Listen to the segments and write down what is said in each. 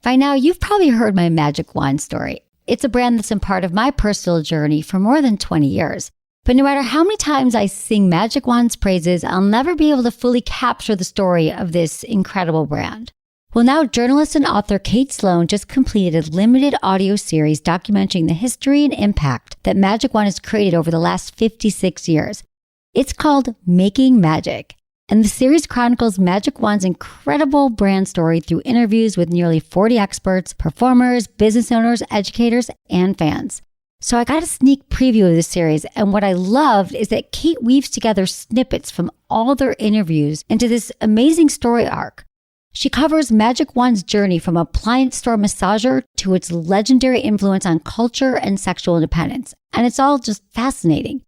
By now, you've probably heard my magic wand story. It's a brand that's been part of my personal journey for more than 20 years. But no matter how many times I sing Magic Wand's praises, I'll never be able to fully capture the story of this incredible brand. Well, now journalist and author Kate Sloan just completed a limited audio series documenting the history and impact that Magic Wand has created over the last 56 years. It's called Making Magic. And the series chronicles Magic Wand's incredible brand story through interviews with nearly 40 experts, performers, business owners, educators, and fans. So I got a sneak preview of this series, and what I loved is that Kate weaves together snippets from all their interviews into this amazing story arc. She covers Magic Wand's journey from appliance store massager to its legendary influence on culture and sexual independence, and it's all just fascinating.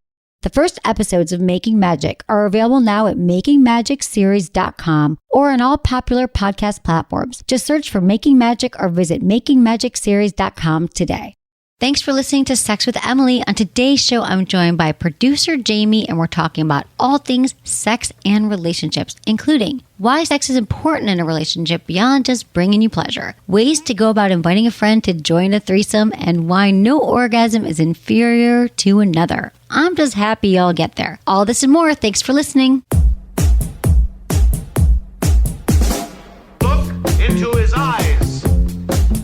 The first episodes of Making Magic are available now at makingmagicseries.com or on all popular podcast platforms. Just search for Making Magic or visit makingmagicseries.com today. Thanks for listening to Sex with Emily. On today's show, I'm joined by producer Jamie, and we're talking about all things sex and relationships, including why sex is important in a relationship beyond just bringing you pleasure, ways to go about inviting a friend to join a threesome, and why no orgasm is inferior to another. I'm just happy y'all get there. All this and more. Thanks for listening. Look into his eyes.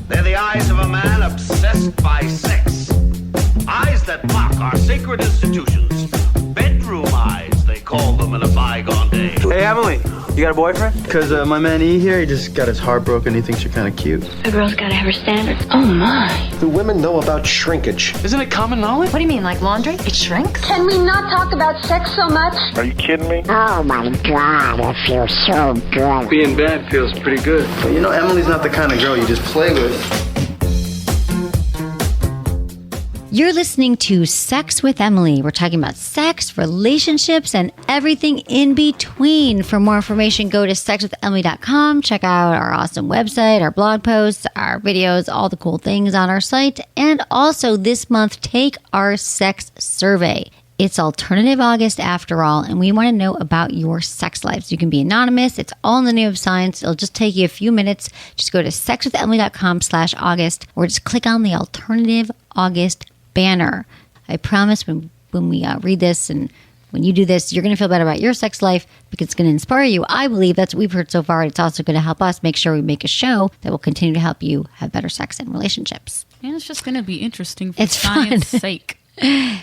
They're the eyes of a man obsessed by sex. Eyes that mock our sacred institutions. Bedroom eyes, they call them in a bygone day. Hey, Emily, you got a boyfriend? Because my man E here, he just got his heart broken. He thinks you're kind of cute. A girl's gotta have her standards. Oh my. Do women know about shrinkage? Isn't it common knowledge? What do you mean, like laundry? It shrinks? Can we not talk about sex so much? Are you kidding me? Oh my God, it feels so good. Being bad feels pretty good. But you know, Emily's not the kind of girl you just play with. You're listening to Sex with Emily. We're talking about sex, relationships, and everything in between. For more information, go to sexwithemily.com. Check out our awesome website, our blog posts, our videos, all the cool things on our site. And also this month, take our sex survey. It's Alternative August after all, and we want to know about your sex lives. You can be anonymous. It's all in the name of science. It'll just take you a few minutes. Just go to sexwithemily.com/August or just click on the Alternative August banner. I promise when we read this and when you do this, you're going to feel better about your sex life because it's going to inspire you. I believe that's what we've heard so far. It's also going to help us make sure we make a show that will continue to help you have better sex and relationships. And it's just going to be interesting for science sake.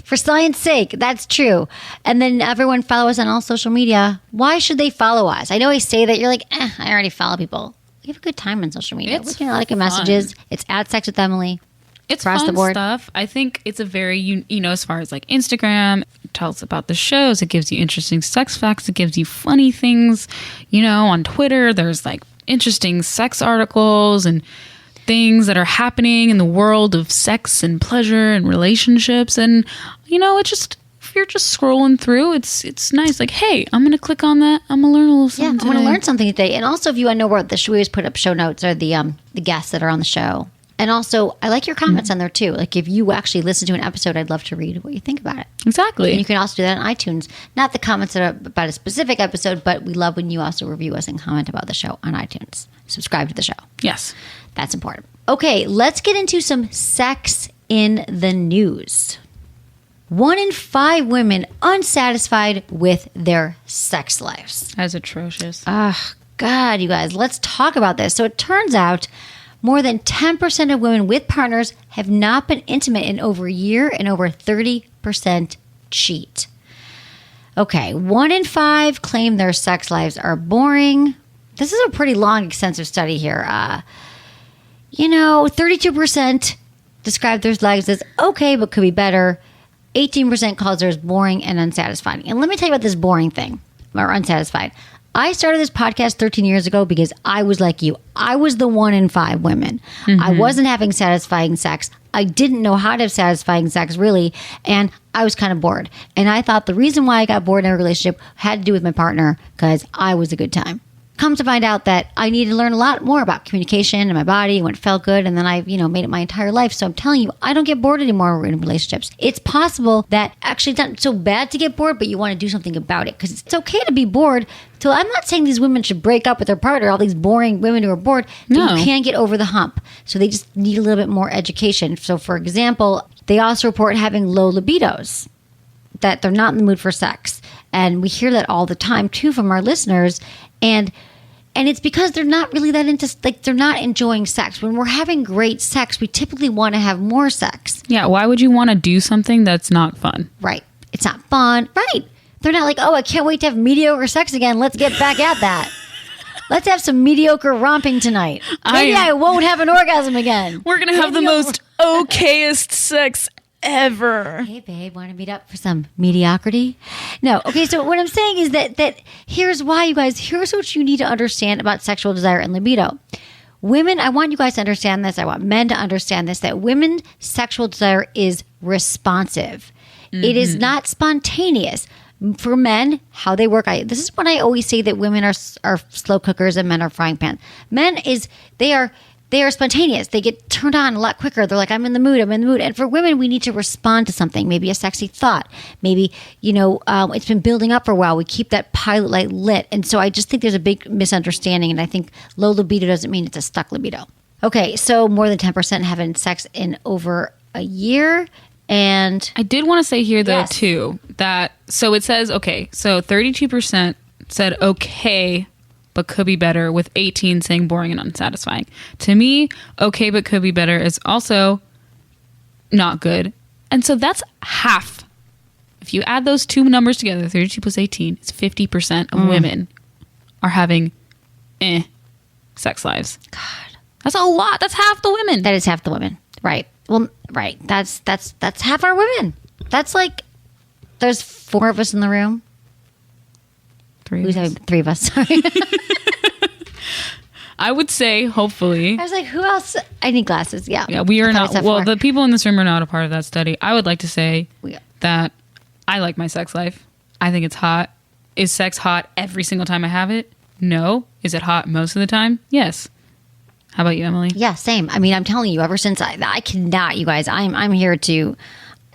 For science sake, that's true. And then everyone follow us on all social media. Why should they follow us? I know I say that. You're like, I already follow people. We have a good time on social media. We're getting a lot of good messages. It's at Sex with Emily. It's across fun the board stuff. I think it's a very, as far as like Instagram, it tells about the shows. It gives you interesting sex facts. It gives you funny things. On Twitter, there's like interesting sex articles and things that are happening in the world of sex and pleasure and relationships. And, it's just, if you're just scrolling through, it's nice. Like, hey, I'm going to click on that. I'm going to learn a little something. Yeah, I'm going to learn something today. And also, if you want to know where we always put up show notes or the guests that are on the show. And also, I like your comments on there too. Like if you actually listen to an episode, I'd love to read what you think about it. Exactly. And you can also do that on iTunes. Not the comments that are about a specific episode, but we love when you also review us and comment about the show on iTunes. Subscribe to the show. Yes. That's important. Okay, let's get into some sex in the news. 1 in 5 women unsatisfied with their sex lives. That's atrocious. Oh, God, you guys, let's talk about this. So it turns out more than 10% of women with partners have not been intimate in over a year, and over 30% cheat. Okay, 1 in 5 claim their sex lives are boring. This is a pretty long, extensive study here. 32% describe their lives as okay, but could be better. 18% calls theirs boring and unsatisfying. And let me tell you about this boring thing, or unsatisfied. I started this podcast 13 years ago because I was like you. I was the 1 in 5 women. Mm-hmm. I wasn't having satisfying sex. I didn't know how to have satisfying sex, really. And I was kind of bored. And I thought the reason why I got bored in a relationship had to do with my partner because I was a good time. come to find out that I need to learn a lot more about communication and my body and what felt good. And then I've, made it my entire life. So I'm telling you, I don't get bored anymore in relationships. It's possible that actually it's not so bad to get bored, but you want to do something about it because it's okay to be bored. So I'm not saying these women should break up with their partner, all these boring women who are bored. No. You can't get over the hump. So they just need a little bit more education. So for example, they also report having low libidos, that they're not in the mood for sex. And we hear that all the time too from our listeners. And it's because they're not really that into, they're not enjoying sex. When we're having great sex, we typically want to have more sex. Yeah, why would you want to do something that's not fun? Right. It's not fun. Right. They're not like, oh, I can't wait to have mediocre sex again. Let's get back at that. Let's have some mediocre romping tonight. Maybe I won't have an orgasm again. We're going to have the most okayest sex ever. Hey, babe, want to meet up for some mediocrity? No. Okay, so what I'm saying is that here's why, you guys. Here's what you need to understand about sexual desire and libido. Women, I want you guys to understand this. I want men to understand this, that women's sexual desire is responsive. Mm-hmm. It is not spontaneous. For men, how they work, this is when I always say that women are slow cookers and men are frying pans. Men they are spontaneous. They get turned on a lot quicker. They're like, I'm in the mood. And for women, we need to respond to something, maybe a sexy thought. Maybe, it's been building up for a while. We keep that pilot light lit. And so I just think there's a big misunderstanding. And I think low libido doesn't mean it's a stuck libido. Okay, so more than 10% having sex in over a year. And I did want to say here, though, too, that so it says, okay, so 32% said okay, but could be better, with 18 saying boring and unsatisfying. To me, okay, but could be better is also not good. And so that's half. If you add those two numbers together, 32 plus 18, it's 50% of women are having sex lives. God. That's a lot. That's half the women. That is half the women. Right. Well, right. That's half our women. That's like, there's 4 of us in the room. 3 of us. 3 of us. Sorry. I would say, hopefully. I was like, who else? I need glasses. Yeah. Yeah, we are not. Well, the people in this room are not a part of that study. I would like to say that I like my sex life. I think it's hot. Is sex hot every single time I have it? No. Is it hot most of the time? Yes. How about you, Emily? Yeah, same. I mean, I'm telling you, ever since I cannot, you guys, I'm here to,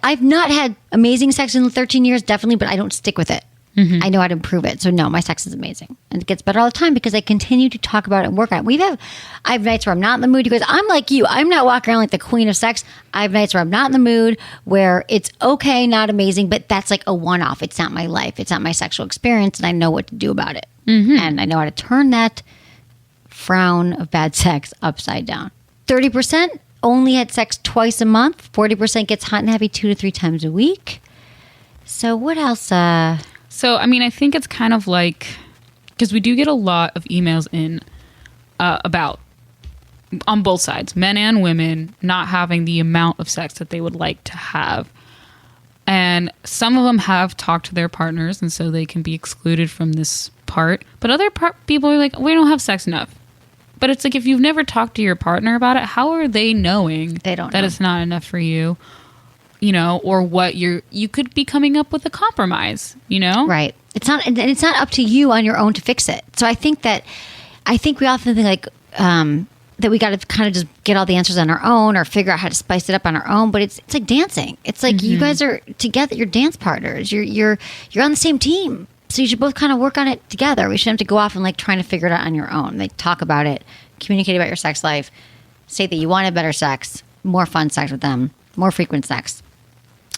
I've not had amazing sex in 13 years, definitely, but I don't stick with it. Mm-hmm. I know how to improve it. So no, my sex is amazing. And it gets better all the time because I continue to talk about it and work on it. I have nights where I'm not in the mood. You guys, I'm like you. I'm not walking around like the queen of sex. I have nights where I'm not in the mood, where it's okay, not amazing, but that's like a one-off. It's not my life. It's not my sexual experience. And I know what to do about it. Mm-hmm. And I know how to turn that frown of bad sex upside down. 30% only had sex twice a month. 40% gets hot and heavy 2 to 3 times a week. So what else? So, I mean, I think it's kind of like, because we do get a lot of emails in about, on both sides, men and women not having the amount of sex that they would like to have. And some of them have talked to their partners, and so they can be excluded from this part. But other people are like, we don't have sex enough. But it's like, if you've never talked to your partner about it, how are they knowing that it's not enough for you? Or what you could be coming up with a compromise, Right. It's not up to you on your own to fix it. So I think we often think like, that we got to kind of just get all the answers on our own or figure out how to spice it up on our own. But it's like dancing. It's like you guys are together. You're dance partners. You're on the same team. So you should both kind of work on it together. We shouldn't have to go off and like trying to figure it out on your own. Like talk about it, communicate about your sex life, say that you wanted better sex, more fun sex with them, more frequent sex.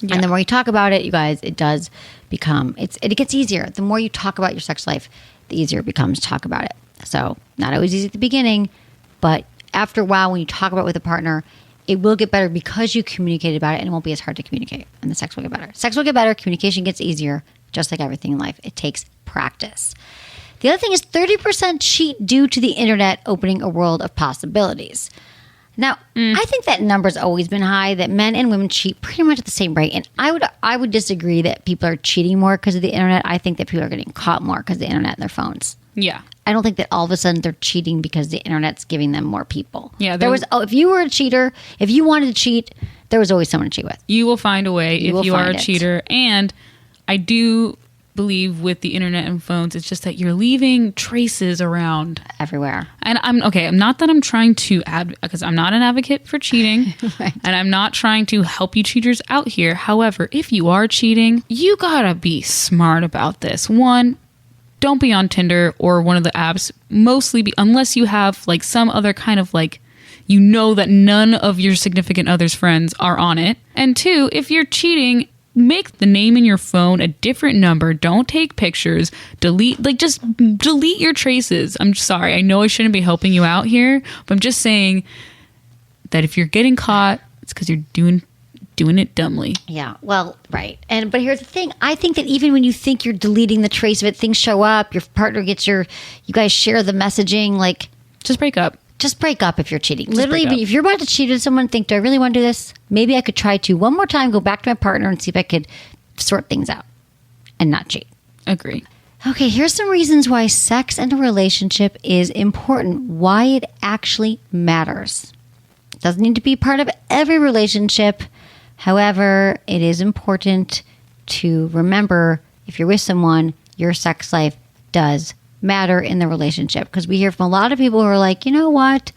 Yeah. And the more you talk about it, you guys, it does become, it gets easier. The more you talk about your sex life, the easier it becomes to talk about it. So not always easy at the beginning, but after a while, when you talk about it with a partner, it will get better because you communicated about it, and it won't be as hard to communicate, and the sex will get better. Sex will get better. Communication gets easier, just like everything in life. It takes practice. The other thing is 30% cheat due to the internet opening a world of possibilities. Now, I think that number's always been high, that men and women cheat pretty much at the same rate. And I would disagree that people are cheating more because of the internet. I think that people are getting caught more because of the internet and their phones. Yeah. I don't think that all of a sudden they're cheating because the internet's giving them more people. Yeah. If you were a cheater, if you wanted to cheat, there was always someone to cheat with. You will find a way if you are a cheater. And I do believe with the internet and phones, it's just that you're leaving traces around everywhere. And I'm not that I'm trying to because I'm not an advocate for cheating, Right. and I'm not trying to help you cheaters out here. However, if you are cheating, you gotta be smart about this. One, don't be on Tinder or one of the apps. Unless you have like some other kind of like, you know that none of your significant other's friends are on it. And two, if you're cheating, make the name in your phone a different number. Don't take pictures. Just delete your traces. I'm sorry. I know I shouldn't be helping you out here, but I'm just saying that if you're getting caught, it's because you're doing it dumbly. Yeah, well, right. But here's the thing. I think that even when you think you're deleting the trace of it, things show up, your partner gets you guys share the messaging, like... Just break up. Just break up if you're cheating. Just Literally, break up. if you're about to cheat with someone, think, do I really want to do this? Maybe I could try to one more time, go back to my partner and see if I could sort things out and not cheat. Agree. Okay, here's some reasons why sex in a relationship is important, why it actually matters. It doesn't need to be part of every relationship. However, it is important to remember if you're with someone, your sex life does matter in the relationship, because we hear from a lot of people who are like, you know what,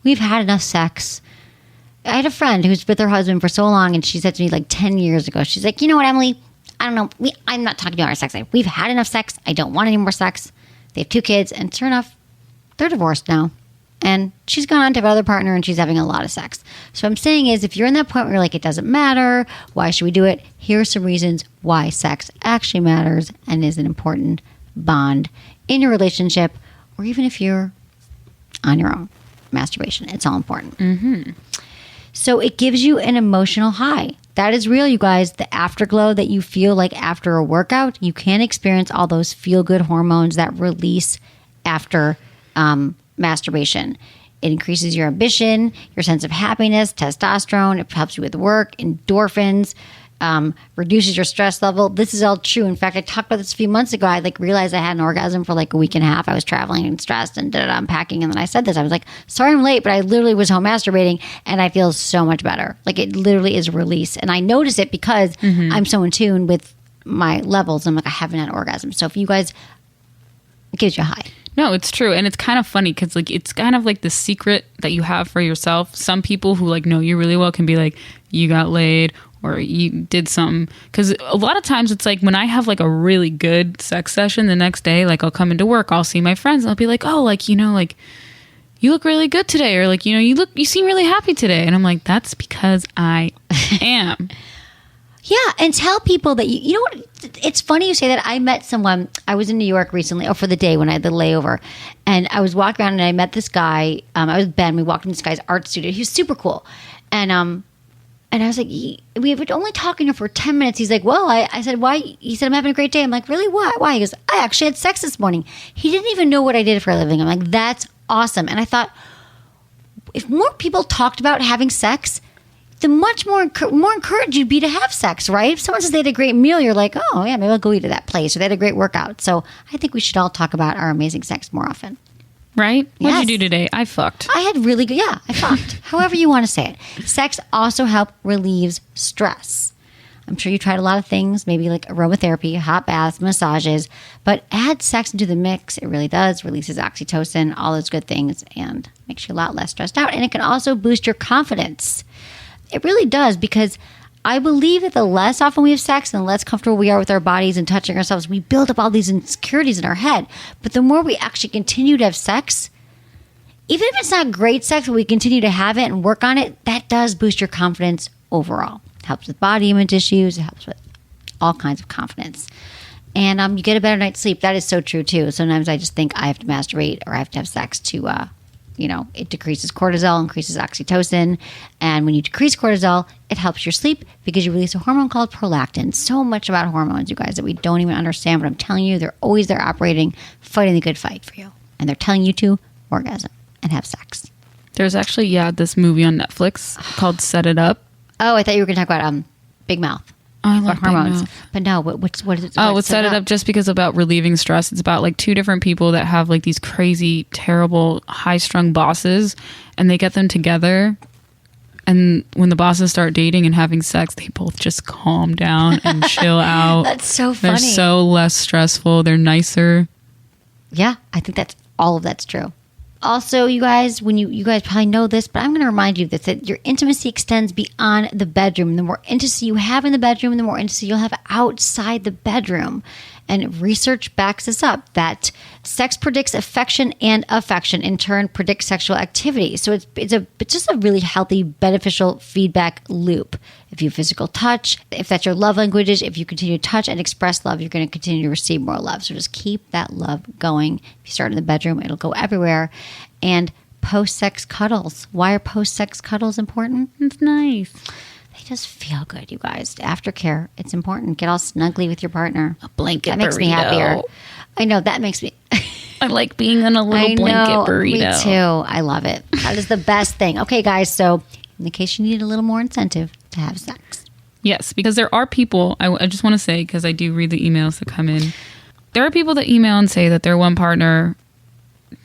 we've had enough sex. I had a friend who's with her husband for so long, and she said to me like 10 years ago, she's like, you know what, Emily, I don't know, I'm not talking about our sex life. We've had enough sex. I don't want any more sex. They have 2 kids, and sure enough, they're divorced now. And she's gone on to have another partner, and she's having a lot of sex. So what I'm saying is, if you're in that point where you're like, it doesn't matter, why should we do it? Here are some reasons why sex actually matters and is an important bond in your relationship, or even if you're on your own. Masturbation, it's all important. Mm-hmm. So it gives you an emotional high. That is real, you guys. The afterglow that you feel like after a workout, you can experience all those feel-good hormones that release after masturbation. It increases your ambition, your sense of happiness, testosterone. It helps you with work, endorphins, reduces your stress level. This is all true. In fact, I talked about this a few months ago. I realized I had an orgasm for like a week and a half. I was traveling and stressed and unpacking. And then I said this. I was like, sorry I'm late, but I literally was home masturbating and I feel so much better. Like it literally is release. And I notice it because I'm so in tune with my levels. I'm like, I haven't had an orgasm. So if you guys, it gives you a high. No, it's true. And it's kind of funny because like it's kind of like the secret that you have for yourself. Some people who like know you really well can be like, you got laid or you did something. Because a lot of times it's like when I have like a really good sex session the next day, like I'll come into work, I'll see my friends and I'll be like, oh, like, you know, like you look really good today. Or like, you know, you seem really happy today. And I'm like, that's because I am. Yeah, and tell people that you know what? It's funny you say that. I met someone. I was in New York recently, for the day when I had the layover, and I was walking around and I met this guy. I was with Ben. We walked in this guy's art studio. He was super cool, and I was like, we were only talking for 10 minutes. He's like, well, I said, why? He said, I'm having a great day. I'm like, really? Why? He goes, I actually had sex this morning. He didn't even know what I did for a living. I'm like, that's awesome. And I thought, if more people talked about having sex, the much more encouraged you'd be to have sex, right? If someone says they had a great meal, you're like, oh, yeah, maybe I'll go eat at that place. Or they had a great workout. So I think we should all talk about our amazing sex more often. Right? Yes. What'd you do today? I fucked. I had really good, I fucked. However you want to say it. Sex also relieves stress. I'm sure you tried a lot of things, maybe like aromatherapy, hot baths, massages, but add sex into the mix. It really does. Releases oxytocin, all those good things, and makes you a lot less stressed out. And it can also boost your confidence. It really does, because I believe that the less often we have sex and the less comfortable we are with our bodies and touching ourselves, we build up all these insecurities in our head. But the more we actually continue to have sex, even if it's not great sex, but we continue to have it and work on it, that does boost your confidence overall. It helps with body image issues. It helps with all kinds of confidence. And you get a better night's sleep. That is so true, too. Sometimes I just think I have to masturbate or I have to have sex to it decreases cortisol, increases oxytocin. And when you decrease cortisol, it helps your sleep because you release a hormone called prolactin. So much about hormones, you guys, that we don't even understand. But I'm telling you, they're always there operating, fighting the good fight for you. And they're telling you to orgasm and have sex. There's actually, this movie on Netflix called Set It Up. Oh, I thought you were going to talk about Big Mouth. Oh, I love hormones. Big Mouth. But no, what is it? Oh, it's Set It Up just because about relieving stress. It's about like 2 different people that have like these crazy, terrible, high-strung bosses, and they get them together And when the bosses start dating and having sex, they both just calm down and chill out. That's so funny. They're so less stressful. They're nicer. Yeah, I think all of that's true. Also, you guys, when you guys probably know this, but I'm going to remind you that your intimacy extends beyond the bedroom. The more intimacy you have in the bedroom, the more intimacy you'll have outside the bedroom. And research backs this up, that sex predicts affection, and affection in turn predicts sexual activity. So it's just a really healthy, beneficial feedback loop. If you have physical touch, if that's your love languages, if you continue to touch and express love, you're going to continue to receive more love. So just keep that love going. If you start in the bedroom, it'll go everywhere. And post-sex cuddles. Why are post-sex cuddles important? It's nice. They just feel good, you guys. Aftercare, it's important. Get all snuggly with your partner. A blanket That makes me burrito. happier. I know, that makes me... I like being in a little blanket burrito. Me too. I love it. That is the best thing. Okay, guys, so in case you need a little more incentive to have sex. Yes, because there are people, I just want to say, because I do read the emails that come in. There are people that email and say that their one partner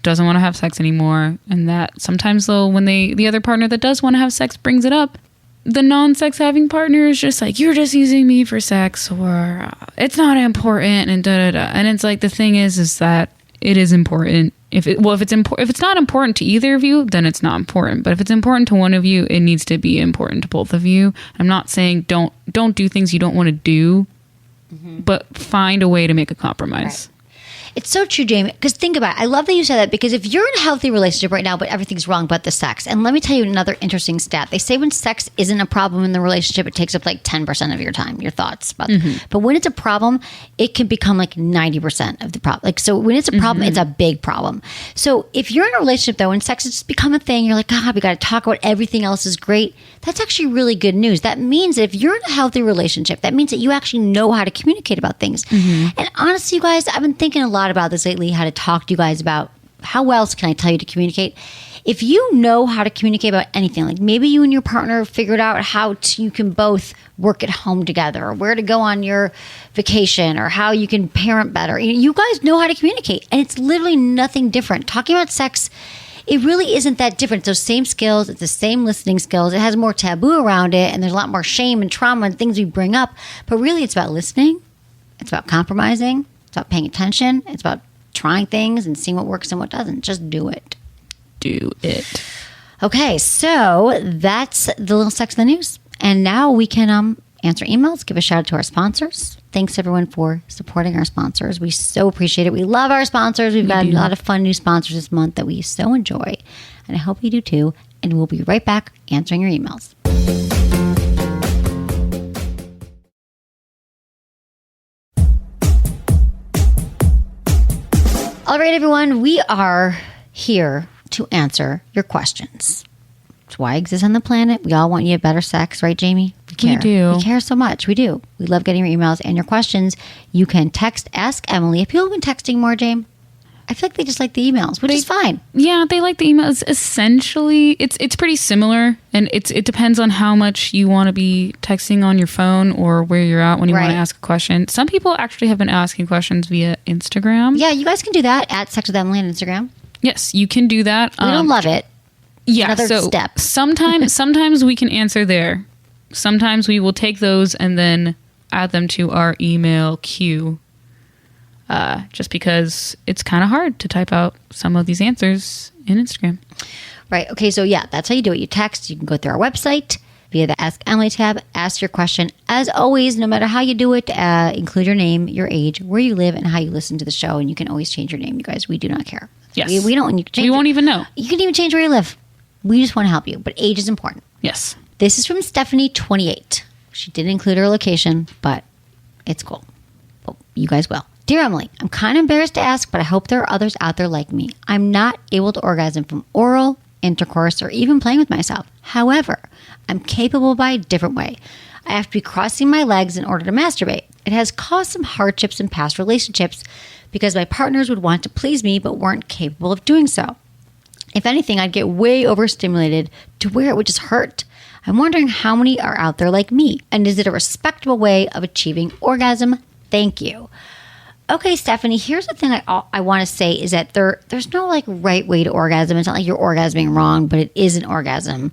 doesn't want to have sex anymore, and that sometimes though when the other partner that does want to have sex brings it up, the non-sex having partner is just like, you're just using me for sex, or it's not important, and da-da-da. And it's like, the thing is that it is important. If it's not important to either of you, then it's not important. But if it's important to one of you, it needs to be important to both of you. I'm not saying don't do things you don't want to do, but find a way to make a compromise. Right. It's so true, Jamie, because think about it. I love that you said that, because if you're in a healthy relationship right now, but everything's wrong but the sex, and let me tell you another interesting stat. They say when sex isn't a problem in the relationship, it takes up like 10% of your time, your thoughts. But when it's a problem, it can become like 90% of the problem. Like, so when it's a problem, it's a big problem. So if you're in a relationship though, and sex has just become a thing, you're like, God, we got to talk about everything else is great. That's actually really good news. That means that if you're in a healthy relationship, that means that you actually know how to communicate about things. And honestly, you guys, I've been thinking a lot about this lately, how to talk to you guys about how else can I tell you to communicate. If you know how to communicate about anything, like maybe you and your partner figured out how you can both work at home together, or where to go on your vacation, or how you can parent better. You guys know how to communicate, and it's literally nothing different. Talking about sex, it really isn't that different. It's those same skills. It's the same listening skills. It has more taboo around it, and there's a lot more shame and trauma and things we bring up. But really, it's about listening. It's about compromising. It's about paying attention. It's about trying things and seeing what works and what doesn't. Just do it. Do it. Okay, so that's the little sex in the news. And now we can answer emails, give a shout out to our sponsors. Thanks everyone for supporting our sponsors. We so appreciate it. We love our sponsors. We've got a lot of fun new sponsors this month that we so enjoy. And I hope you do too. And we'll be right back answering your emails. All right, everyone, we are here to answer your questions. It's why I exist on the planet. We all want you to have better sex, right, Jamie? We do. We care so much. We do. We love getting your emails and your questions. You can text Ask Emily. Have people been texting more, Jamie? I feel like they just like the emails, which is fine. Yeah, they like the emails. Essentially, it's pretty similar, and it depends on how much you want to be texting on your phone or where you're at when you want to ask a question. Some people actually have been asking questions via Instagram. Yeah, you guys can do that at Sex with Emily on Instagram. Yes, you can do that. We don't love it. Yeah, another so step. sometimes we can answer there. Sometimes we will take those and then add them to our email queue. Just because it's kind of hard to type out some of these answers in Instagram. Right. Okay. So yeah, that's how you do it. You text. You can go through our website via the Ask Emily tab. Ask your question. As always, no matter how you do it, include your name, your age, where you live, and how you listen to the show. And you can always change your name, you guys. We do not care. Yes. We don't. We won't even know. You can even change where you live. We just want to help you. But age is important. Yes. This is from Stephanie, 28. She didn't include her location, but it's cool. Well, you guys will. Dear Emily, I'm kind of embarrassed to ask, but I hope there are others out there like me. I'm not able to orgasm from oral, intercourse, or even playing with myself. However, I'm capable by a different way. I have to be crossing my legs in order to masturbate. It has caused some hardships in past relationships because my partners would want to please me but weren't capable of doing so. If anything, I'd get way overstimulated to where it would just hurt. I'm wondering how many are out there like me, and is it a respectable way of achieving orgasm? Thank you. Okay, Stephanie, here's the thing I want to say is that there's no like right way to orgasm. It's not like you're orgasming wrong, but it is an orgasm.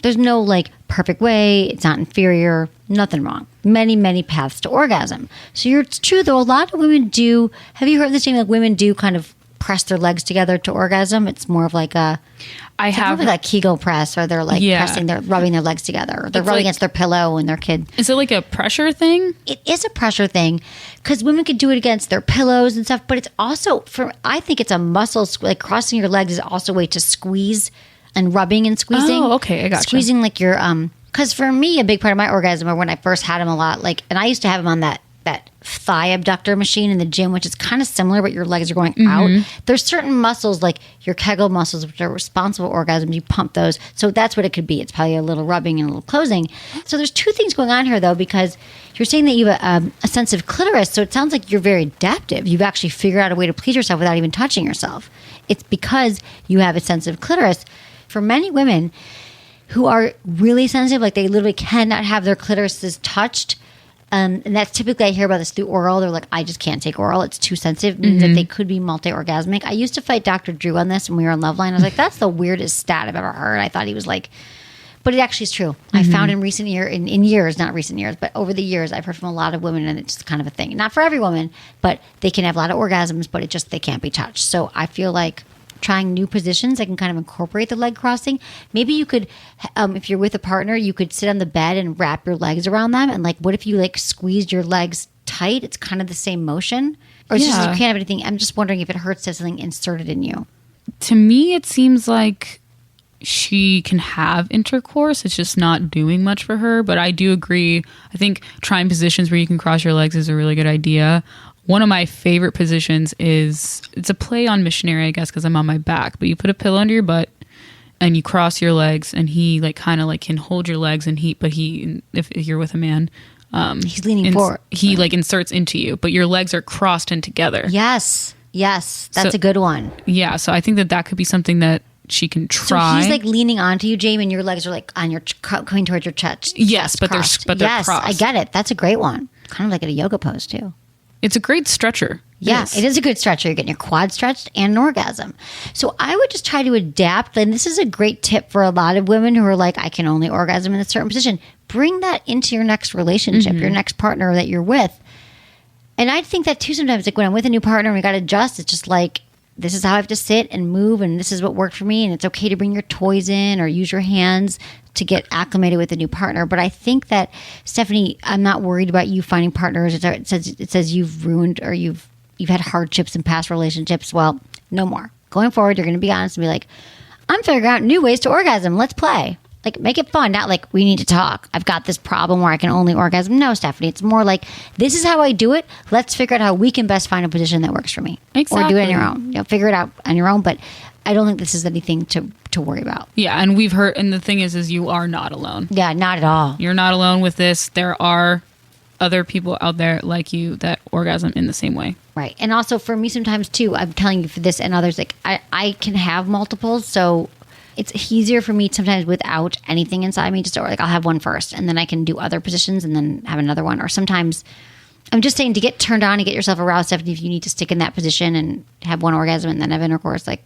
There's no like perfect way. It's not inferior. Nothing wrong. Many, many paths to orgasm. So it's true though. A lot of women do. Have you heard this thing? Like women do kind of press their legs together to orgasm. It's more of like a. I have like a Kegel press, or they're like rubbing their legs together. Or they're rubbing against their pillow and their kid. Is it like a pressure thing? It is a pressure thing because women could do it against their pillows and stuff. But it's also I think it's a muscle. Like crossing your legs is also a way to squeeze and rubbing and squeezing. Oh, okay, I got squeezing like your Because for me, a big part of my orgasm, or when I first had him a lot, like, and I used to have him on that thigh abductor machine in the gym, which is kind of similar, but your legs are going out. There's certain muscles, like your Kegel muscles, which are responsible for orgasms. You pump those. So that's what it could be. It's probably a little rubbing and a little closing. So there's two things going on here, though, because you're saying that you have a sensitive clitoris. So it sounds like you're very adaptive. You've actually figured out a way to please yourself without even touching yourself. It's because you have a sensitive clitoris. For many women who are really sensitive, like they literally cannot have their clitorises touched. And that's typically, I hear about this through oral. They're like, I just can't take oral. It's too sensitive. Means that they could be multi-orgasmic. I used to fight Dr. Drew on this when we were on Loveline. I was like, that's the weirdest stat I've ever heard. I thought he was like, but it actually is true. I found in recent years, not recent years, but over the years, I've heard from a lot of women, and it's just kind of a thing. Not for every woman, but they can have a lot of orgasms, but they can't be touched. So I feel like trying new positions, I can kind of incorporate the leg crossing. Maybe you could, if you're with a partner, you could sit on the bed and wrap your legs around them. And like, what if you like squeezed your legs tight? It's kind of the same motion. Or it's just you can't have anything. I'm just wondering if it hurts to have something inserted in you. To me, it seems like she can have intercourse. It's just not doing much for her. But I do agree. I think trying positions where you can cross your legs is a really good idea. One of my favorite positions is, it's a play on missionary, I guess, because I'm on my back. But you put a pillow under your butt and you cross your legs, and he like kind of like can hold your legs, and if you're with a man, he's leaning forward. He like inserts into you, but your legs are crossed in together. Yes, that's a good one. Yeah, so I think that could be something that she can try. So he's like leaning onto you, Jamie, and your legs are like on your coming towards your chest. Yes, but they're yes, crossed. I get it. That's a great one. Kind of like at a yoga pose too. It's a great stretcher. Yes, it is a good stretcher. You're getting your quad stretched and an orgasm. So I would just try to adapt. And this is a great tip for a lot of women who are like, I can only orgasm in a certain position. Bring that into your next relationship, your next partner that you're with. And I think that too sometimes, like when I'm with a new partner and we got to adjust, it's just like, this is how I have to sit and move, and this is what worked for me. And it's okay to bring your toys in or use your hands to get acclimated with a new partner. But I think that, Stephanie, I'm not worried about you finding partners. It says you've ruined, or you've had hardships in past relationships. Well, no more. Going forward, you're going to be honest and be like, I'm figuring out new ways to orgasm. Let's play. Like, make it fun. Not like, we need to talk. I've got this problem where I can only orgasm. No, Stephanie. It's more like, this is how I do it. Let's figure out how we can best find a position that works for me. Exactly. Or do it on your own. Figure it out on your own. But I don't think this is anything to worry about. Yeah, and we've heard, and the thing is you are not alone. Yeah, not at all. You're not alone with this. There are other people out there like you that orgasm in the same way. Right. And also for me sometimes too, I'm telling you for this and others, like I can have multiples, so it's easier for me sometimes without anything inside me. Just like I'll have one first, and then I can do other positions, and then have another one. Or sometimes, I'm just saying, to get turned on and get yourself aroused, Stephanie, if you need to stick in that position and have one orgasm and then have intercourse, like,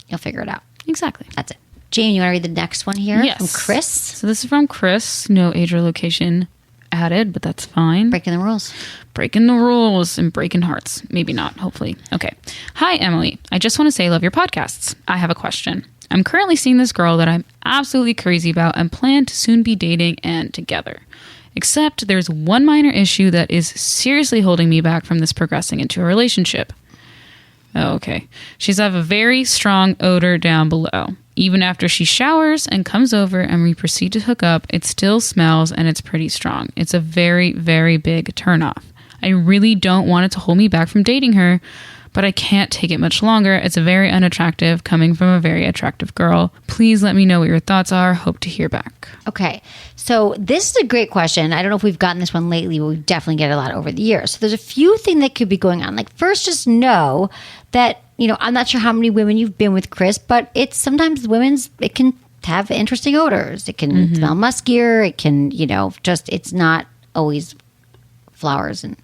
you'll figure it out. Exactly. That's it. Jane, you want to read the next one here? Yes. From Chris? So this is from Chris. No age or location added, but that's fine. Breaking the rules. Breaking the rules and breaking hearts. Maybe not, hopefully. Okay. Hi, Emily. I just want to say I love your podcasts. I have a question. I'm currently seeing this girl that I'm absolutely crazy about and plan to soon be dating and together. Except there's one minor issue that is seriously holding me back from this progressing into a relationship. Oh, okay. She's have a very strong odor down below. Even after she showers and comes over and we proceed to hook up, it still smells and it's pretty strong. It's a very, very big turnoff. I really don't want it to hold me back from dating her, but I can't take it much longer. It's very unattractive coming from a very attractive girl. Please let me know what your thoughts are. Hope to hear back. Okay. So this is a great question. I don't know if we've gotten this one lately, but we definitely get it a lot over the years. So there's a few things that could be going on. Like, first, just know that, I'm not sure how many women you've been with, Chris, but it's sometimes it can have interesting odors. It can smell muskier. It can, it's not always flowers and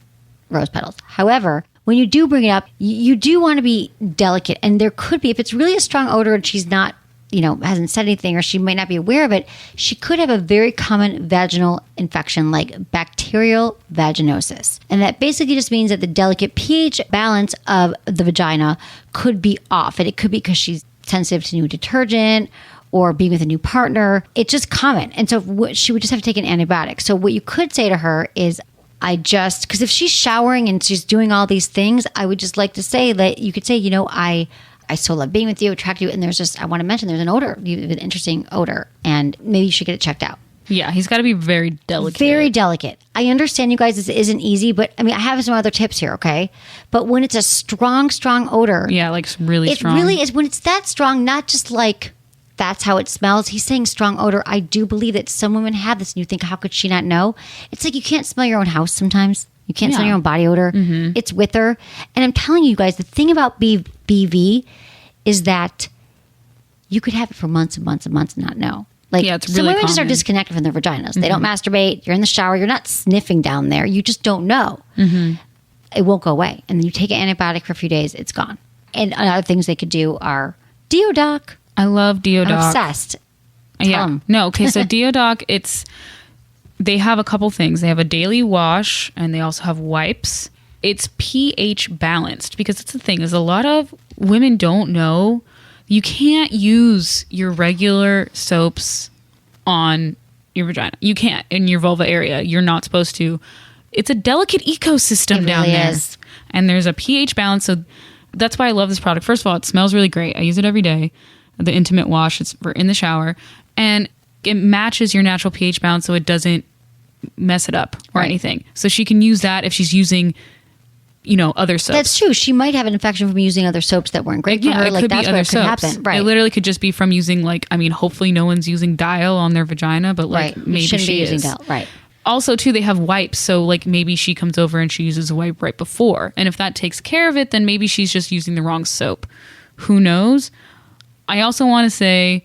rose petals. However, when you do bring it up, you do want to be delicate. And there could be, if it's really a strong odor and she's not hasn't said anything, or she might not be aware of it, she could have a very common vaginal infection like bacterial vaginosis. And that basically just means that the delicate pH balance of the vagina could be off. And it could be because she's sensitive to new detergent or being with a new partner. It's just common. And so she would just have to take an antibiotic. So what you could say to her is, because if she's showering and she's doing all these things, I would just like to say that you could say, I so love being with you, attract you. And I want to mention there's an odor, you have an interesting odor, and maybe you should get it checked out. Yeah, he's got to be very delicate. Very delicate. I understand, you guys, this isn't easy, but I have some other tips here, okay? But when it's a strong, strong odor. Yeah, like really strong. It really is. When it's that strong, not just like that's how it smells. He's saying strong odor. I do believe that some women have this, and you think, how could she not know? It's like you can't smell your own house sometimes. You can't smell your own body odor. Mm-hmm. It's with her. And I'm telling you guys, the thing about BV is that you could have it for months and months and months and not know. Like, it's really some women common. just are disconnected from their vaginas. Mm-hmm. They don't masturbate. You're in the shower. You're not sniffing down there. You just don't know. Mm-hmm. It won't go away. And then you take an antibiotic for a few days. It's gone. And other things they could do are Deodoc. I love Deodoc. I'm obsessed. Tell 'em. No, okay, so Deodoc, they have a couple things. They have a daily wash, and they also have wipes. It's pH balanced, because that's the thing, is a lot of women don't know you can't use your regular soaps on your vagina. You can't in your vulva area. You're not supposed to. It's a delicate ecosystem down really there. is. And there's a pH balance, so that's why I love this product. First of all, it smells really great. I use it every day. The intimate wash, it's for in the shower, and it matches your natural pH balance, so it doesn't mess it up or anything. So she can use that if she's using, other soaps. That's true. She might have an infection from using other soaps that weren't great for her. It Like, could that's be what other it could soaps. happen. Right. It literally could just be from using hopefully no one's using Dial on their vagina, but maybe shouldn't she be using is. Dial. Right. Also, too, they have wipes, so maybe she comes over and she uses a wipe right before. And if that takes care of it, then maybe she's just using the wrong soap. Who knows? I also want to say,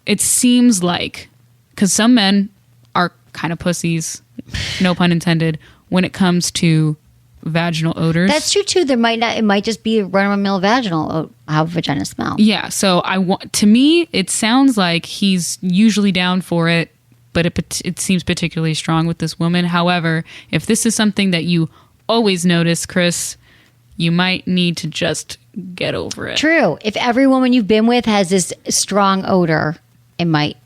it seems like, because some men are kind of pussies, no pun intended, when it comes to vaginal odors. That's true too. It might just be run-of-the-mill vaginal, how vaginas smell. Yeah. So to me, it sounds like he's usually down for it, but it seems particularly strong with this woman. However, if this is something that you always notice, Chris, you might need to just get over it. True. If every woman you've been with has this strong odor, it might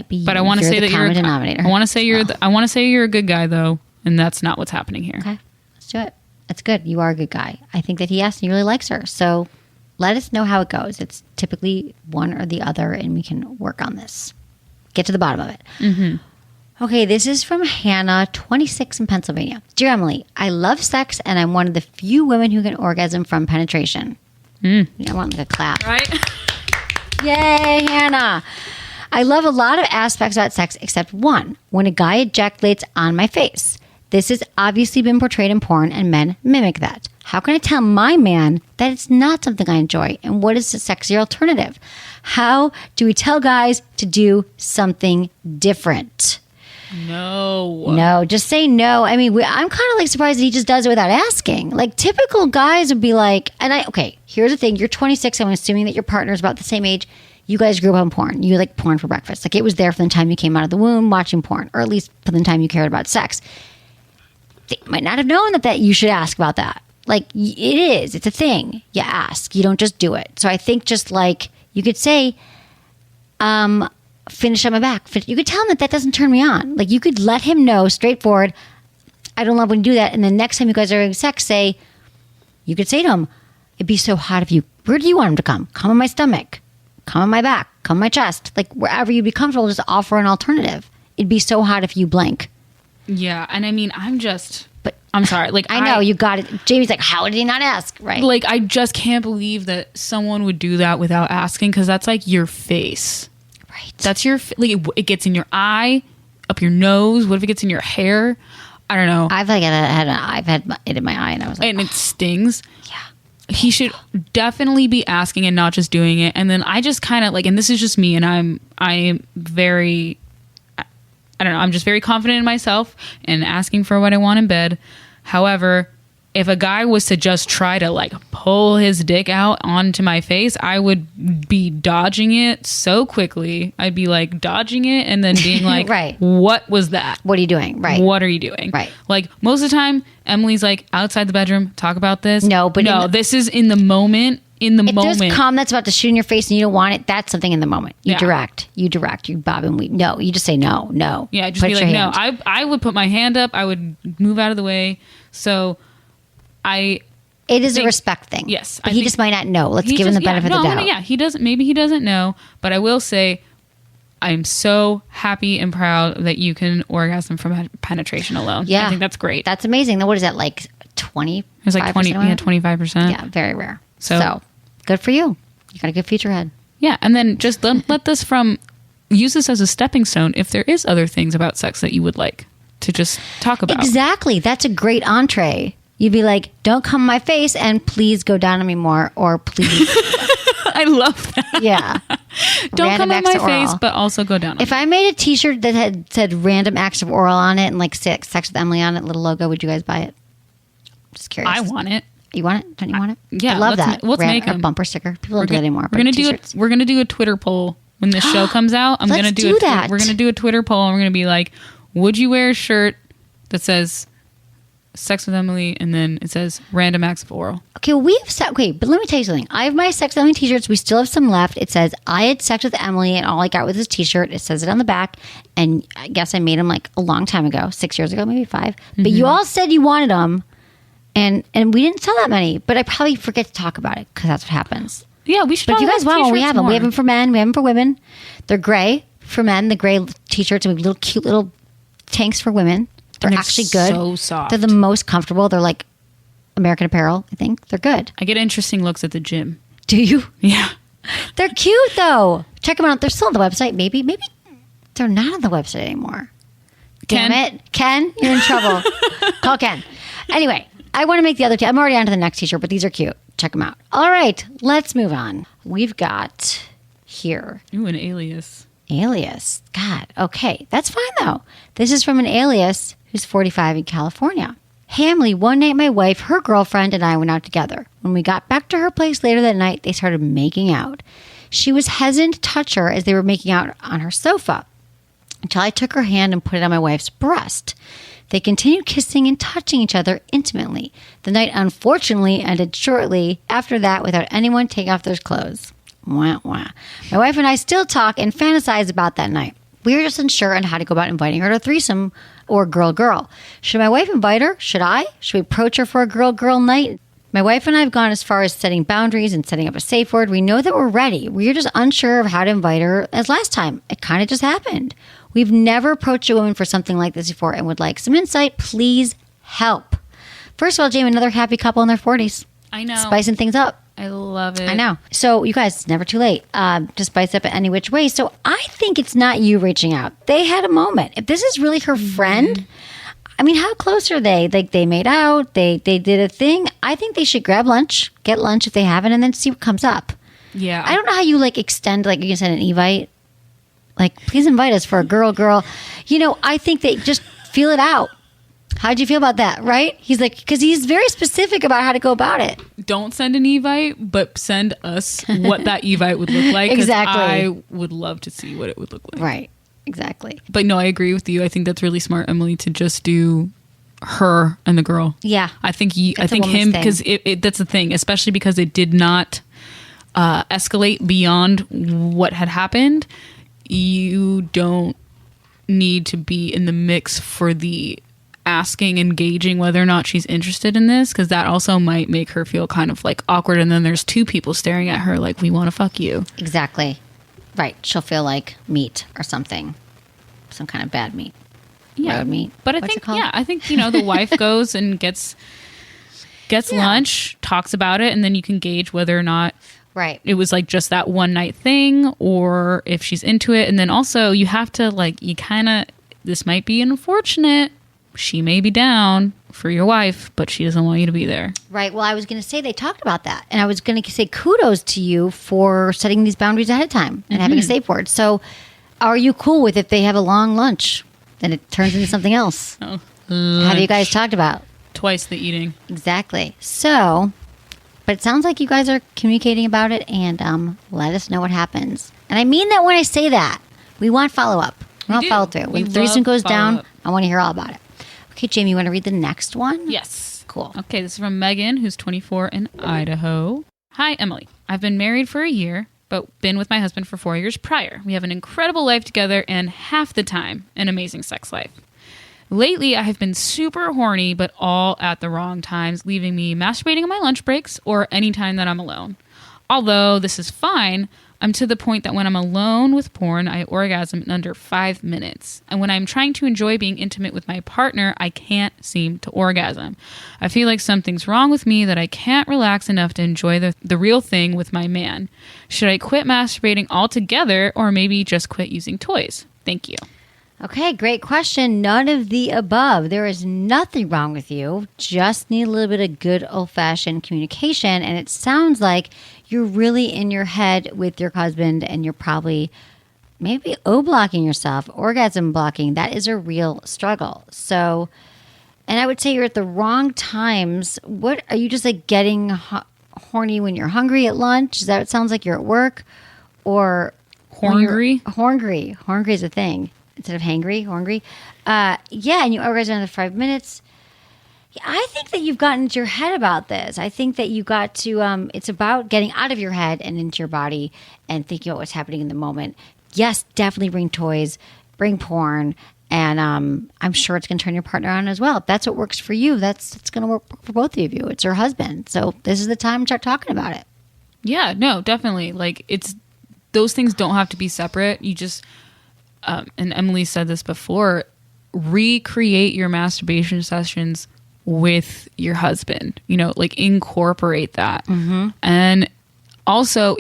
be. But I want to say that you're. denominator. I want to say I want to say you're a good guy, though, and that's not what's happening here. Okay, let's do it. That's good. You are a good guy. I think that he asked and he really likes her. So let us know how it goes. It's typically one or the other, and we can work on this. Get to the bottom of it. Mm-hmm. Okay, this is from Hannah, 26 in Pennsylvania. Dear Emily, I love sex, and I'm one of the few women who can orgasm from penetration. I want a clap. Right? Yay, Hannah. I love a lot of aspects about sex except one, when a guy ejaculates on my face. This has obviously been portrayed in porn, and men mimic that. How can I tell my man that it's not something I enjoy? And what is the sexier alternative? How do we tell guys to do something different? No, just say no. I mean, I'm kind of surprised that he just does it without asking. Typical guys would be like, okay, here's the thing. You're 26. I'm assuming that your partner is about the same age. You guys grew up on porn. You like porn for breakfast. It was there from the time you came out of the womb watching porn, or at least from the time you cared about sex. They might not have known that you should ask about that. It is. It's a thing. You ask. You don't just do it. So I think just you could say, finish on my back. You could tell him that doesn't turn me on. You could let him know straightforward, I don't love when you do that. And then next time you guys are having sex, you could say to him, it'd be so hot if where do you want him to come? Come on my stomach. Come on my back. Come on my chest. Wherever you'd be comfortable, just offer an alternative. It'd be so hot if you blank. Yeah, and I mean, I'm sorry. I know, you got it. Jamie's how did he not ask? Right. I just can't believe that someone would do that without asking, because that's your face. Right. That's your, it gets in your eye, up your nose. What if it gets in your hair? I don't know. I've had it in my eye, and I was and it stings. Yeah. He should definitely be asking and not just doing it. And then I just kind of and this is just me, and I am very, I don't know, I'm just very confident in myself and asking for what I want in bed. However, if a guy was to just try to like pull his dick out onto my face, I would be dodging it so quickly. I'd be like dodging it and then being like, Right. What was that? What are you doing? Right. What are you doing? Right. Like most of the time, Emily's like outside the bedroom, talk about this. No, but this is in the moment. In the if moment. there's cum that's about to shoot in your face and you don't want it, that's something in the moment. You Yeah. direct, you bob and weave. No, you just say no. Yeah, just Put be your like, hand. no. I would put my hand up. I would move out of the way. So It is a think- respect thing. Yes, But I he think- just might not know. Let's he give him the just- benefit of the doubt. Yeah, he doesn't. Maybe he doesn't know. But I will say, I'm so happy and proud that you can orgasm from penetration alone. Yeah. I think that's great. That's amazing. Then what is that, like 20? It's like 25%. Yeah, very rare. So- So good for you. You got a good future ahead. Yeah, and then just let this use this as a stepping stone if there is other things about sex that you would like to just talk about. Exactly. That's a great entree. You'd be like, don't come in my face and please go down on me more, or please. I love that. Yeah. Don't Random come in acts my of oral. face, but also go down. If I made a t-shirt that had said random acts of oral on it and like sex with Emily on it, little logo, would you guys buy it? Just curious. I want it. You want it? Don't you want it? Yeah, I love that. let's make a 'em. bumper sticker. People don't do that anymore. We're gonna do it. We're gonna do a Twitter poll when this show comes out. I'm Let's gonna do that. We're gonna do a Twitter poll, and we're gonna be like, "Would you wear a shirt that says sex with Emily, and then it says random acts of oral?" Okay, but let me tell you something. I have my sex with Emily t-shirts. We still have some left. It says, I had sex with Emily, and all I got was this t-shirt. It says it on the back, and I guess I made them like a long time ago, 6 years ago, maybe 5. But you all said you wanted them, and we didn't sell that many. But I probably forget to talk about it because that's what happens. Yeah, we should. But if you all guys want one, we have them. more. We have them for men. We have them for women. They're gray for men, the gray t-shirts, and we have little cute little tanks for women. They're And they're actually good. so soft. They're the most comfortable. They're like American Apparel, I think. They're good. I get interesting looks at the gym. Do you? Yeah. They're cute though. Check them out. They're still on the website. Maybe they're not on the website anymore. Damn Ken? it. Ken, you're in trouble. Call Ken. Anyway, I want to make the other I'm already on to the next t-shirt, but these are cute. Check them out. All right, let's move on. We've got here Ooh, an alias. alias. God, okay. That's fine though. This is from an alias who's 45 in California. Hey Emily, one night my wife, her girlfriend, and I went out together. When we got back to her place later that night, they started making out. She was hesitant to touch her as they were making out on her sofa until I took her hand and put it on my wife's breast. They continued kissing and touching each other intimately. The night unfortunately ended shortly after that without anyone taking off their clothes. Wah, wah. My wife and I still talk and fantasize about that night. We were just unsure on how to go about inviting her to a threesome or girl-girl. Should my wife invite her? Should I? Should we approach her for a girl-girl night? My wife and I have gone as far as setting boundaries and setting up a safe word. We know that we're ready. We are just unsure of how to invite her as last time. It kind of just happened. We've never approached a woman for something like this before and would like some insight. Please help. First of all, Jamie, another happy couple in their 40s. I know. Spicing things up. I love it. I know. So you guys, it's never too late to spice up in any which way. So I think it's not you reaching out. They had a moment. If this is really her friend, I mean, how close are they? Like they made out, they did a thing. I think they should grab lunch, get lunch if they haven't, and then see what comes up. Yeah. I don't know how you like extend, like you can send an evite. Like, please invite us for a girl. You know, I think they just feel it out. How'd you feel about that, right? He's like, because he's very specific about how to go about it. Don't send an evite, but send us what that evite would look like. 'cause Exactly. I would love to see what it would look like. Right. Exactly. But no, I agree with you. I think that's really smart, Emily, to just do her and the girl. Yeah. I think It's a him woman's because that's the thing, especially because it did not escalate beyond what had happened. You don't need to be in the mix for the asking, engaging whether or not she's interested in this, because that also might make her feel kind of like awkward, and then there's two people staring at her like, we want to fuck you. Exactly. Right. She'll feel like meat or something. Some kind of bad meat. Yeah. Road meat. But What's it called? I think the wife goes and gets lunch, talks about it, and then you can gauge whether or not Right. it was like just that one night thing or if she's into it. And then also you have to this might be unfortunate. She may be down for your wife, but she doesn't want you to be there. Right. Well, I was going to say they talked about that. And I was going to say kudos to you for setting these boundaries ahead of time and having a safe word. So are you cool with if they have a long lunch, then it turns into something else? Oh, Have you guys talked about Twice the eating. Exactly. So, but it sounds like you guys are communicating about it, and let us know what happens. And I mean that when I say that. We want follow-up. We want follow-through. When the threesome goes down, I want to hear all about it. Okay, Jamie, you want to read the next one? Yes. Cool. Okay, this is from Megan, who's 24 in Idaho. Hi, Emily. I've been married for a year, but been with my husband for 4 years prior. We have an incredible life together and half the time an amazing sex life. Lately, I have been super horny, but all at the wrong times, leaving me masturbating on my lunch breaks or any time that I'm alone. Although this is fine, I'm to the point that when I'm alone with porn, I orgasm in under 5 minutes. And when I'm trying to enjoy being intimate with my partner, I can't seem to orgasm. I feel like something's wrong with me that I can't relax enough to enjoy the real thing with my man. Should I quit masturbating altogether or maybe just quit using toys? Thank you. Okay, great question. None of the above. There is nothing wrong with you. Just need a little bit of good old-fashioned communication. And it sounds like you're really in your head with your husband and you're probably maybe O-blocking yourself, orgasm blocking. That is a real struggle. So, and I would say you're at the wrong times. What, are you just like getting horny when you're hungry at lunch? Is that what it sounds like you're at work? Or Horngry? Horngry is a thing. Instead of hangry, horngry. Yeah, and you orgasm in under 5 minutes. Yeah, I think that you've gotten into your head about this. I think that you got to, it's about getting out of your head and into your body and thinking about what's happening in the moment. Yes, definitely bring toys, bring porn, and I'm sure it's going to turn your partner on as well. If that's what works for you, it's going to work for both of you. It's your husband. So this is the time to start talking about it. Yeah, no, definitely. Like, those things don't have to be separate. You just... and Emily said this before, recreate your masturbation sessions with your husband, like incorporate that. Mm-hmm. And also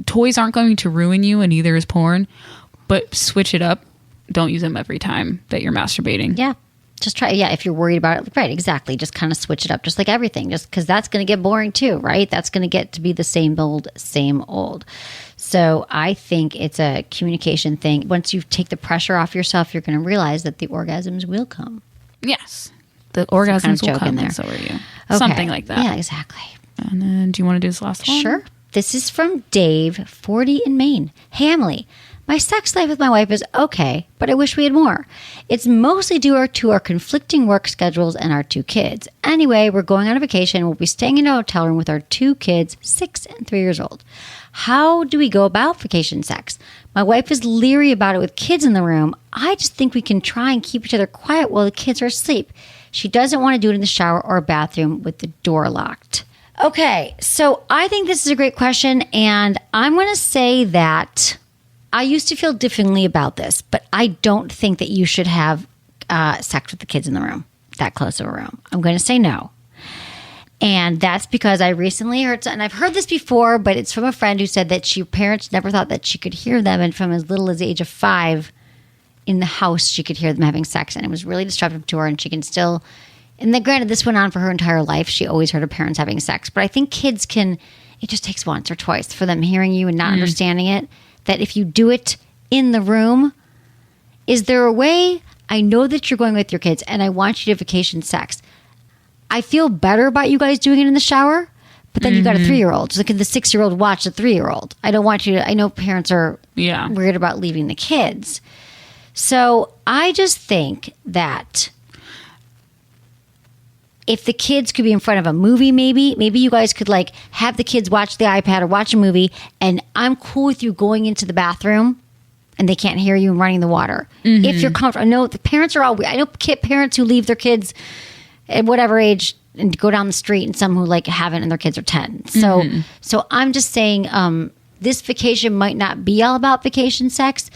toys aren't going to ruin you and neither is porn, but switch it up. Don't use them every time that you're masturbating. Yeah. Just try. Yeah. If you're worried about it. Right. Exactly. Just kind of switch it up, just like everything, just because that's going to get boring too, right? That's going to get to be the same old, same old. So I think it's a communication thing. Once you take the pressure off yourself, you're going to realize that the orgasms will come. Yes. The orgasms will come, there. And so are you. Okay. Something like that. Yeah, exactly. And then do you want to do this last one? Sure. This is from Dave, 40 in Maine. Hey, Emily. My sex life with my wife is okay, but I wish we had more. It's mostly due to our conflicting work schedules and our 2 kids. Anyway, we're going on a vacation. We'll be staying in a hotel room with our 2 kids, 6 and 3 years old. How do we go about vacation sex? My wife is leery about it with kids in the room. I just think we can try and keep each other quiet while the kids are asleep. She doesn't want to do it in the shower or bathroom with the door locked. Okay, so I think this is a great question, and I'm going to say that I used to feel differently about this, but I don't think that you should have sex with the kids in the room, that close of a room. I'm going to say no. And that's because I recently heard, and I've heard this before, but it's from a friend who said that her parents never thought that she could hear them. And from as little as the age of 5 in the house, she could hear them having sex. And it was really disruptive to her. And she can still, and then granted, this went on for her entire life. She always heard her parents having sex. But I think kids it just takes once or twice for them hearing you and not understanding it. That if you do it in the room, is there a way? I know that you're going with your kids and I want you to vacation sex. I feel better about you guys doing it in the shower, but then you got a 3-year-old. Just like the 6-year-old watch the 3-year-old. I don't want you to, I know parents are weird about leaving the kids. So I just think that if the kids could be in front of a movie, maybe you guys could like have the kids watch the iPad or watch a movie, and I'm cool with you going into the bathroom and they can't hear you and running the water. Mm-hmm. If you're comfortable. I know the parents are all weird. I know parents who leave their kids at whatever age and go down the street, and some who like haven't and their kids are 10. So I'm just saying this vacation might not be all about vacation sex.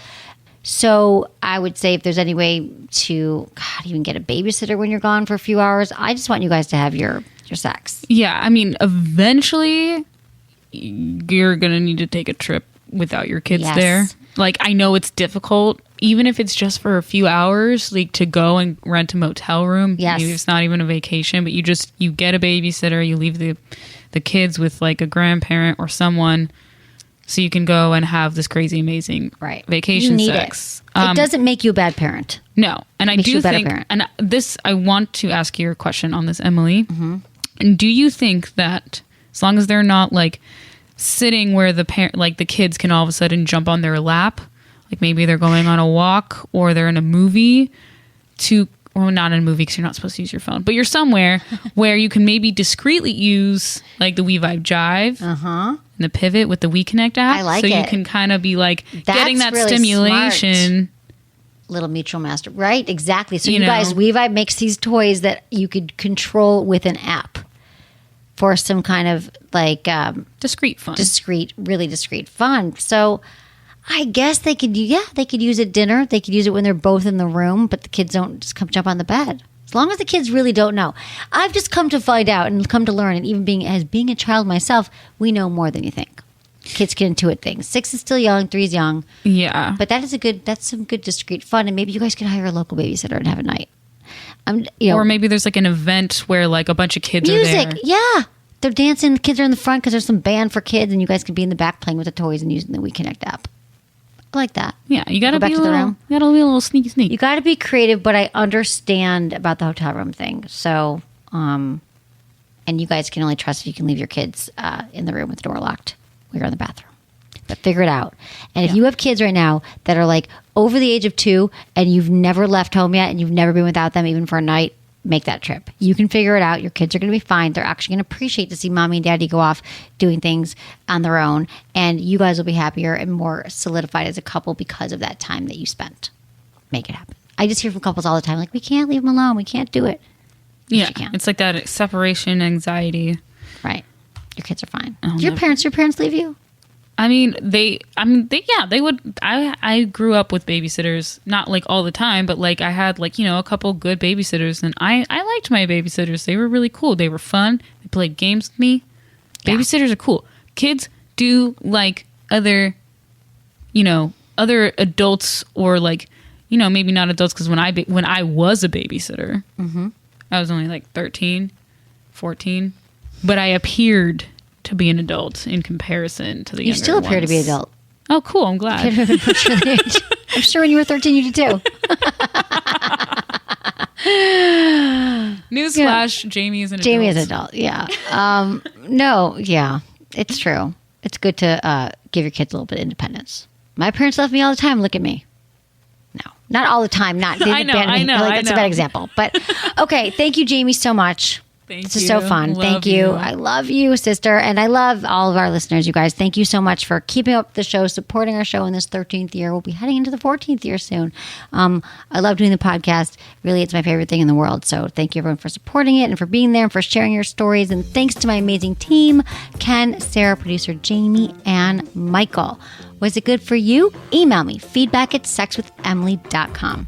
So I would say if there's any way to even get a babysitter when you're gone for a few hours, I just want you guys to have your sex. Yeah, I mean, eventually you're going to need to take a trip without your kids there. Like, I know it's difficult, even if it's just for a few hours, like to go and rent a motel room. Yes. Maybe it's not even a vacation, but you get a babysitter, you leave the kids with like a grandparent or someone. So you can go and have this crazy, amazing vacation You need sex. It doesn't make you a bad parent. No. And I Makes you do a better think, parent. and this, I want to ask you a question on this, Emily. Mm-hmm. And do you think that as long as they're not like sitting where the parent, like the kids can all of a sudden jump on their lap, like maybe they're going on a walk or they're in a movie or not in a movie because you're not supposed to use your phone, but you're somewhere where you can maybe discreetly use like the We Vibe Jive and the Pivot with the We Connect app. I like so it. you can kind of be like getting that really stimulation. Little mutual master. Right, exactly. So You you know. guys, We Vibe makes these toys that you could control with an app for some kind of like Discreet fun. really discreet fun. So I guess they could use it at dinner. They could use it when they're both in the room, but the kids don't just come jump on the bed. As long as the kids really don't know. I've just come to find out and come to learn, and even being a child myself, we know more than you think. Kids can intuit things. 6 is still young, 3 is young. Yeah. But that's some good discreet fun, and maybe you guys could hire a local babysitter and have a night. Or maybe there's like an event where like a bunch of kids are there. music. Yeah, they're dancing. The kids are in the front because there's some band for kids, and you guys could be in the back playing with the toys and using the We Connect app. I like that. Yeah, you gotta Go back be to the room. You gotta be a little sneaky. You got to be creative, but I understand about the hotel room thing. So, and you guys can only trust if you can leave your kids in the room with the door locked when you're in the bathroom. But figure it out. And if you have kids right now that are like over the age of 2 and you've never left home yet and you've never been without them even for a night, make that trip. You can figure it out. Your kids are going to be fine. They're actually going to appreciate to see mommy and daddy go off doing things on their own. And you guys will be happier and more solidified as a couple because of that time that you spent. Make it happen. I just hear from couples all the time, like, we can't leave them alone. We can't do it. Yes, Yeah, you can. it's like that separation anxiety. Right. Your kids are fine. Oh, Do your no. parents leave you? I mean, they would. I grew up with babysitters, not like all the time, but like I had like, a couple good babysitters, and I liked my babysitters. They were really cool. They were fun. They played games with me. Babysitters are cool. Kids do like other adults, or like, maybe not adults, because when I was a babysitter, I was only like 13, 14, but I appeared to be an adult in comparison to the You younger still appear to be ones. adult. Oh, cool. I'm glad. I'm sure when you were 13, you did too. Newsflash, Jamie is an adult. Jamie is an adult. Yeah. No, yeah. It's true. It's good to give your kids a little bit of independence. My parents left me all the time. Look at me. No, not all the time. Not. I know. That's a bad example. But okay. Thank you, Jamie, so much. This is so fun. Thank you. I love you, sister. And I love all of our listeners, you guys. Thank you so much for keeping up the show, supporting our show in this 13th year. We'll be heading into the 14th year soon. I love doing the podcast. Really, it's my favorite thing in the world. So thank you, everyone, for supporting it and for being there and for sharing your stories. And thanks to my amazing team, Ken, Sarah, producer Jamie, and Michael. Was it good for you? Email me, feedback@sexwithemily.com.